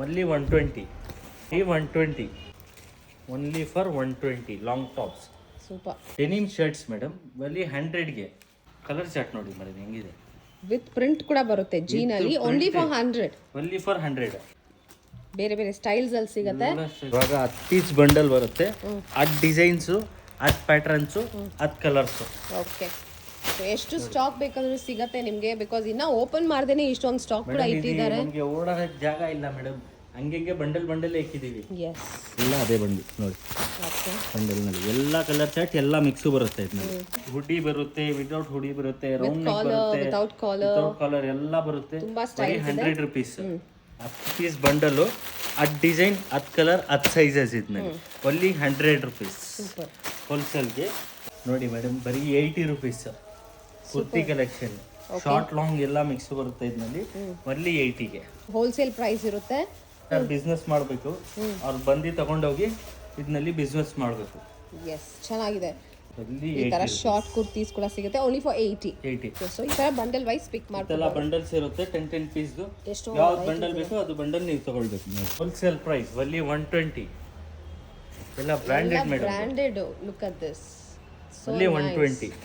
Only 120. ಈ 120 only for 120 long tops. Super. Denim shirts madam ಬಲ್ಲಿ 100ಗೆ. Colour chart ನೋಡಿ madam ಹೆಂಗಿದೆ. ವಿತ್ ಪ್ರಿಂಟ್ ಕೂಡ ಬರುತ್ತೆ ಜೀನ್ ಅಲ್ಲಿ. Only for 100. Only for 100. ಬೇರೆ ಬೇರೆ ಸ್ಟೈಲ್ಸ್ ಅಲ್ಲಿ ಸಿಗುತ್ತೆ. ಇವಾಗ 10 ಪೀಸ್ ಬಂಡಲ್ ಬರುತ್ತೆ. 10 designs, 10 patterns, 10 colours. Okay. So ಎಷ್ಟು ಸ್ಟಾಕ್ ಬೇಕಂದ್ರೂ ಸಿಗತ್ತೆ ನಿಮಗೆ, ಬಿಕಾಸ್ ಇನ್ನ ಓಪನ್ ಮಾಡ್ದೇನೆ ಇಷ್ಟೊಂದು ಸ್ಟಾಕ್ ಕೂಡ ಇಟ್ಟಿದ್ದಾರೆ. ನಮಗೆ ಓಡಾಡಕ್ಕೆ ಜಾಗ ಇಲ್ಲ ಮೇಡಮ್, ಹಂಗೆ ಬಂಡಲ್ ಹಾಕಿದೀವಿ. ಎಸ್, ಎಲ್ಲ ಅದೇ ಬಂಡಿ ನೋಡಿ. ಓಕೆ. ಬಂಡಲ್ನಲ್ಲಿ ಎಲ್ಲ ಕಲರ್ ಚಾರ್ಟ್ ಎಲ್ಲ ಮಿಕ್ಸು ಬರುತ್ತೆ ಇದರಲ್ಲಿ. ಹುಡಿ ಬರುತ್ತೆ, ವಿತೌಟ್ ಹುಡಿ ಬರುತ್ತೆ, ರೌಂಡ್ ನೆಕ್ ಬರುತ್ತೆ, ವಿತೌಟ್ ಕಾಲರ್ ಎಲ್ಲ ಬರುತ್ತೆ. ತುಂಬಾ style 100 rupees. 10 piece bundle, 10 design, 10 colour, 10 sizes ಇದ್ಮೇಲೆ ಓನ್ಲಿ 100 rupees. ಸೂಪರ್. ಹೋಲ್ಸೇಲ್ಗೆ ನೋಡಿ ಮೇಡಮ್ ಬರೀ 80 rupees. Kurti collection short long ಎಲ್ಲ ಮಿಕ್ಸ್ ಬರುತ್ತೆ ಇದರಲ್ಲಿ. ಓನ್ಲಿ 80ಗೆ ಹೋಲ್ಸೇಲ್ ಪ್ರೈಸ್ ಇರುತ್ತೆ. ಬಿಸ್ನೆಸ್ ಮಾಡಬೇಕು, ಅವ್ರು ಬಂದು ತಗೊಂಡೋಗಿ ಇದರಲ್ಲಿ ಬಿಸ್ನೆಸ್ ಮಾಡಬೇಕು. ಎಸ್, ಚೆನ್ನಾಗಿದೆ. ಅಲ್ಲಿ ಈ ತರ ಶಾರ್ಟ್ ಕುರ್ತೀಸ್ ಕೂಡ ಸಿಗುತ್ತೆ ಓನ್ಲಿ ಫಾರ್ 80. ಸೊ ಈ ತರ ಬಂಡಲ್ ವೈಸ್ ಪಿಕ್ ಮಾಡ್ತಾರೆ. ಎಲ್ಲ ಬಂಡಲ್ಸ್ ಇರುತ್ತೆ 10 ಪೀಸ್ದು. ಎಷ್ಟು ಯಾವ್ದು ಬಂಡಲ್ ಬೇಕೋ ಅದು ಬಂಡಲ್ ನೀವು ತಗೊಳ್ಬೇಕು. Wholesale price only 120. ಎಲ್ಲ branded madam, branded. Look at this, only 120.